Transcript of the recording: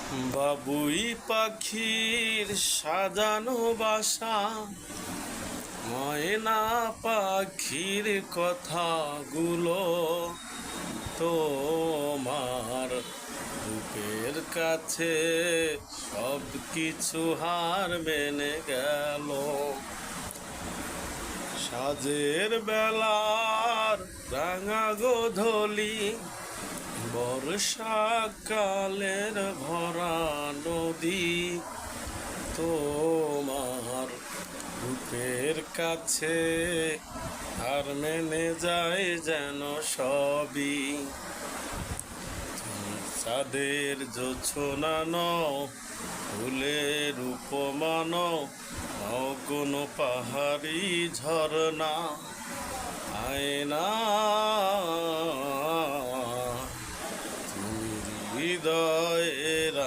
বাবুই পাখির সাজানো বাসা, ময়না পাখির কথাগুলো তোমার বুকের কাছে সব কিছু হার মেনে গেল। সাজের বেলার রাঙা গোধূলি, বর্ষাকালের ভরা নদী, তোমার বুকের কাছে আর মেনে যায় যেন সবই। চাঁদের জোছনা, ফুলের উপমান, অগুণ পাহাড়ি ঝরনা, আয়না হৃদয়ের